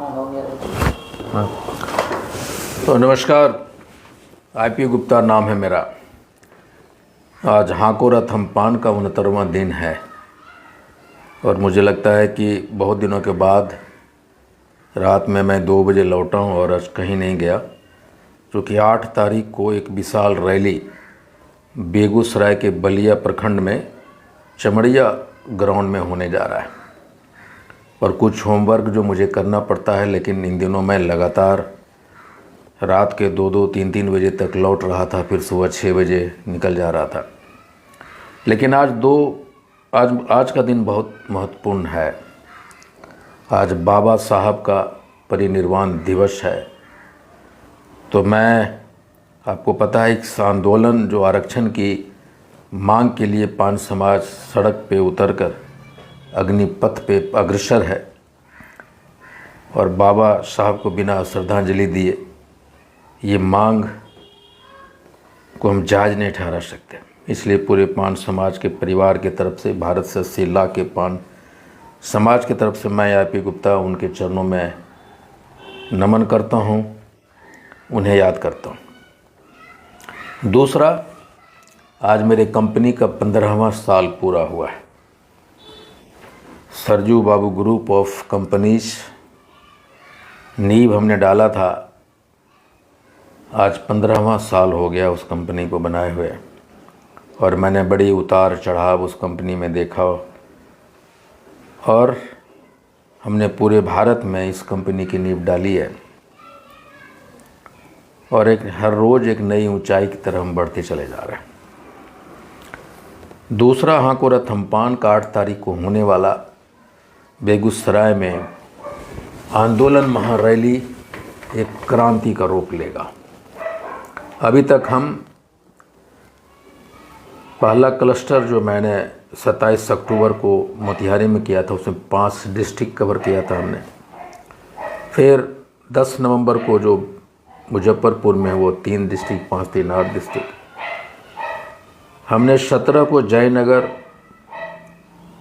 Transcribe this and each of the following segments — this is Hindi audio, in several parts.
हाँ। तो नमस्कार, आईपी गुप्ता नाम है मेरा। आज हाको रथ हमपान का 69वां दिन है और मुझे लगता है कि बहुत दिनों के बाद रात में मैं 2 बजे लौटा हूँ और आज कहीं नहीं गया, क्योंकि 8 तारीख को एक विशाल रैली बेगूसराय के बलिया प्रखंड में चमड़िया ग्राउंड में होने जा रहा है और कुछ होमवर्क जो मुझे करना पड़ता है, लेकिन इन दिनों मैं लगातार रात के 2-2, 3-3 बजे तक लौट रहा था, फिर सुबह 6 बजे निकल जा रहा था। लेकिन आज का दिन बहुत महत्वपूर्ण है। आज बाबा साहब का परिनिर्वाण दिवस है। तो मैं, आपको पता है, इस आंदोलन जो आरक्षण की मांग के लिए पान समाज सड़क पे उतरकर अग्निपथ पे अग्रसर है और बाबा साहब को बिना श्रद्धांजलि दिए ये मांग को हम जायज़ नहीं ठहरा सकते। इसलिए पूरे पान समाज के परिवार के तरफ से, भारत से 80 लाख के पान समाज की तरफ से मैं आईपी गुप्ता उनके चरणों में नमन करता हूँ, उन्हें याद करता हूँ। दूसरा, आज मेरे कंपनी का 15वां साल पूरा हुआ है। सरजू बाबू ग्रुप ऑफ कंपनीज नींव हमने डाला था, आज 15वां साल हो गया उस कंपनी को बनाए हुए और मैंने बड़ी उतार चढ़ाव उस कंपनी में देखा और हमने पूरे भारत में इस कंपनी की नींव डाली है और हर रोज़ एक नई ऊंचाई की तरफ हम बढ़ते चले जा रहे हैं। दूसरा, हाको रथ हमपान का 8 तारीख को होने वाला बेगूसराय में आंदोलन महारैली एक क्रांति का रूप लेगा। अभी तक हम पहला क्लस्टर जो मैंने 27 अक्टूबर को मोतिहारी में किया था, उसमें 5 डिस्ट्रिक्ट कवर किया था हमने। फिर 10 नवंबर को जो मुजफ्फरपुर में वो 3 डिस्ट्रिक्ट, 5 3 8 डिस्ट्रिक्ट। हमने 17 को जयनगर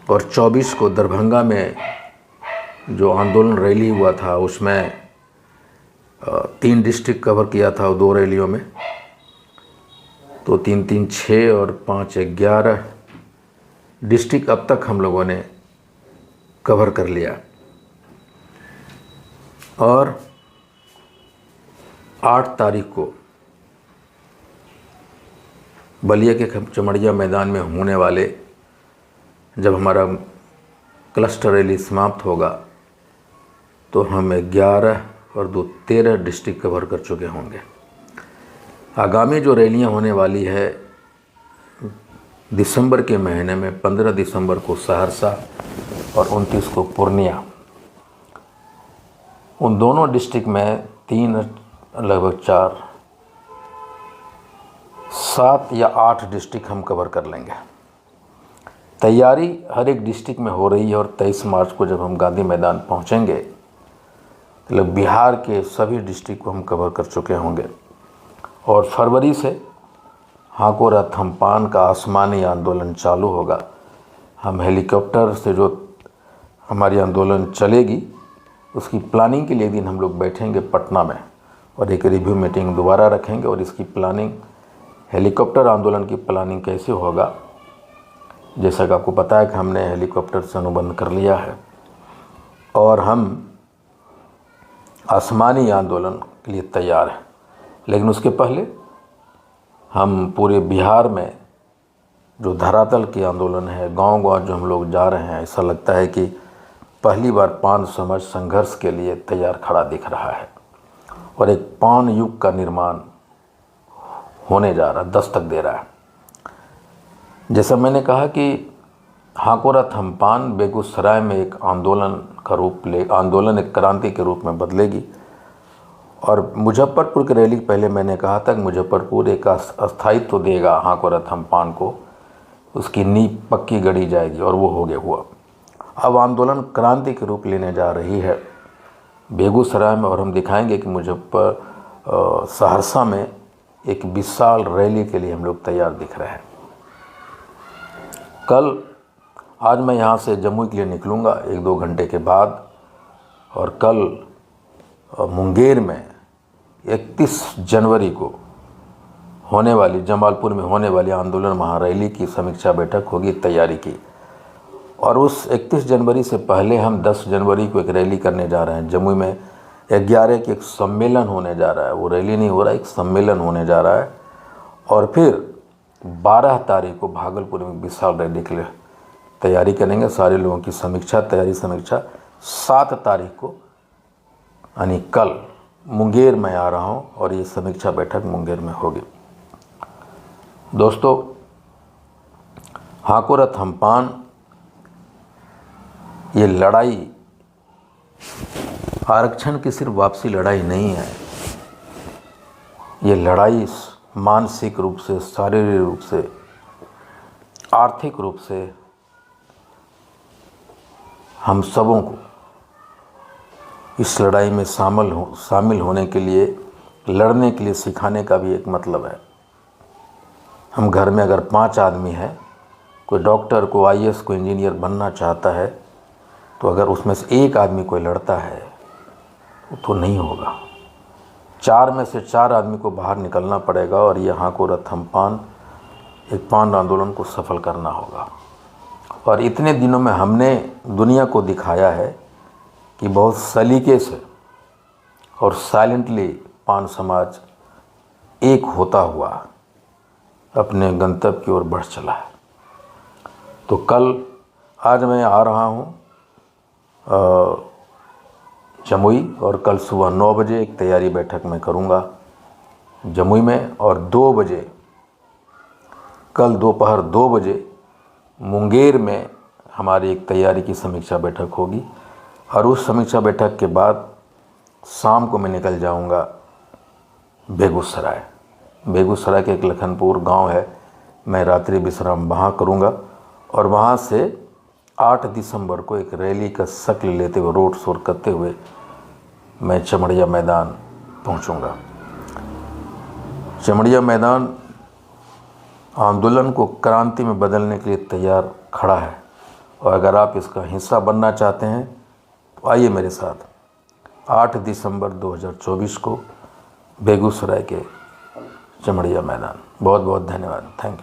और 24 को दरभंगा में जो आंदोलन रैली हुआ था उसमें 3 डिस्ट्रिक्ट कवर किया था 2 रैलियों में। तो 3 3 6 और 5 11 डिस्ट्रिक्ट अब तक हम लोगों ने कवर कर लिया। और 8 तारीख को बलिया के चमड़िया मैदान में होने वाले, जब हमारा क्लस्टर रैली समाप्त होगा तो हम 11 और 2 13 डिस्ट्रिक्ट कवर कर चुके होंगे। आगामी जो रैलियां होने वाली है दिसंबर के महीने में, 15 दिसंबर को सहरसा और 29 को पूर्णिया, उन दोनों डिस्ट्रिक्ट में 3 लगभग 4 7 या 8 डिस्ट्रिक्ट हम कवर कर लेंगे। तैयारी हर एक डिस्ट्रिक्ट में हो रही है और 23 मार्च को जब हम गांधी मैदान पहुंचेंगे तो बिहार के सभी डिस्ट्रिक्ट को हम कवर कर चुके होंगे। और फरवरी से हाको रथ हमपान का आसमानी आंदोलन चालू होगा। हम हेलीकॉप्टर से जो हमारी आंदोलन चलेगी उसकी प्लानिंग के लिए एक दिन हम लोग बैठेंगे पटना में और एक रिव्यू मीटिंग दोबारा रखेंगे और इसकी प्लानिंग, हेलीकॉप्टर आंदोलन की प्लानिंग कैसे होगा, जैसा कि आपको पता है कि हमने हेलीकॉप्टर से अनुबंध कर लिया है और हम आसमानी आंदोलन के लिए तैयार हैं। लेकिन उसके पहले हम पूरे बिहार में जो धरातल की आंदोलन है, गांव-गांव जो हम लोग जा रहे हैं, ऐसा लगता है कि पहली बार पान समाज संघर्ष के लिए तैयार खड़ा दिख रहा है और एक पान युग का निर्माण होने जा रहा, दस्तक दे रहा है। जैसा मैंने कहा कि हाको रथ हमपान बेगूसराय में एक आंदोलन का रूप आंदोलन एक क्रांति के रूप में बदलेगी। और मुजफ्फरपुर की रैली पहले मैंने कहा था कि मुजफ्फरपुर एक अस्थायित्व देगा हाको रथ हमपान को, उसकी नींव पक्की गढ़ी जाएगी और वो हो गया हुआ। अब आंदोलन क्रांति के रूप लेने जा रही है बेगूसराय में और हम दिखाएंगे कि सहरसा में एक विशाल रैली के लिए हम लोग तैयार दिख रहे हैं। आज मैं यहाँ से जम्मू के लिए निकलूँगा 1-2 घंटे के बाद और कल मुंगेर में 31 जनवरी को होने वाली, जमालपुर में होने वाली आंदोलन महारैली की समीक्षा बैठक होगी, तैयारी की। और उस 31 जनवरी से पहले हम 10 जनवरी को एक रैली करने जा रहे हैं। जमुई में 11 की एक सम्मेलन होने जा रहा है, वो रैली नहीं हो रहा है, एक सम्मेलन होने जा रहा है। और फिर 12 तारीख को भागलपुर में विशाल रैली के लिए तैयारी करेंगे, सारे लोगों की समीक्षा, तैयारी समीक्षा। 7 तारीख को यानी कल मुंगेर में आ रहा हूँ और ये समीक्षा बैठक मुंगेर में होगी। दोस्तों, हाकोरथ हमपान ये लड़ाई आरक्षण की सिर्फ वापसी लड़ाई नहीं है, ये लड़ाई मानसिक रूप से, शारीरिक रूप से, आर्थिक रूप से हम सबों को इस लड़ाई में शामिल होने के लिए, लड़ने के लिए सिखाने का भी एक मतलब है। हम घर में अगर 5 आदमी हैं, कोई डॉक्टर, को IAS, को इंजीनियर बनना चाहता है, तो अगर उसमें से एक आदमी कोई लड़ता है तो नहीं होगा। 4 में से 4 आदमी को बाहर निकलना पड़ेगा और ये हाकोरथ हमपान, एक पान आंदोलन को सफल करना होगा। और इतने दिनों में हमने दुनिया को दिखाया है कि बहुत सलीके से और साइलेंटली पान समाज एक होता हुआ अपने गंतव्य की ओर बढ़ चला है। तो आज मैं आ रहा हूँ जमुई, और कल सुबह 9 बजे एक तैयारी बैठक मैं करूँगा जमुई में, और 2 बजे, कल दोपहर 2 बजे मुंगेर में हमारी एक तैयारी की समीक्षा बैठक होगी। और उस समीक्षा बैठक के बाद शाम को मैं निकल जाऊंगा बेगूसराय। बेगूसराय के एक लखनपुर गांव है, मैं रात्रि विश्राम वहाँ करूँगा और वहाँ से 8 दिसंबर को एक रैली का शक्ल लेते हुए, रोड शो करते हुए मैं चमड़िया मैदान पहुँचूँगा। चमड़िया मैदान आंदोलन को क्रांति में बदलने के लिए तैयार खड़ा है, और अगर आप इसका हिस्सा बनना चाहते हैं तो आइए मेरे साथ 8 दिसंबर 2024 को बेगूसराय के चमड़िया मैदान। बहुत बहुत धन्यवाद। Thank you.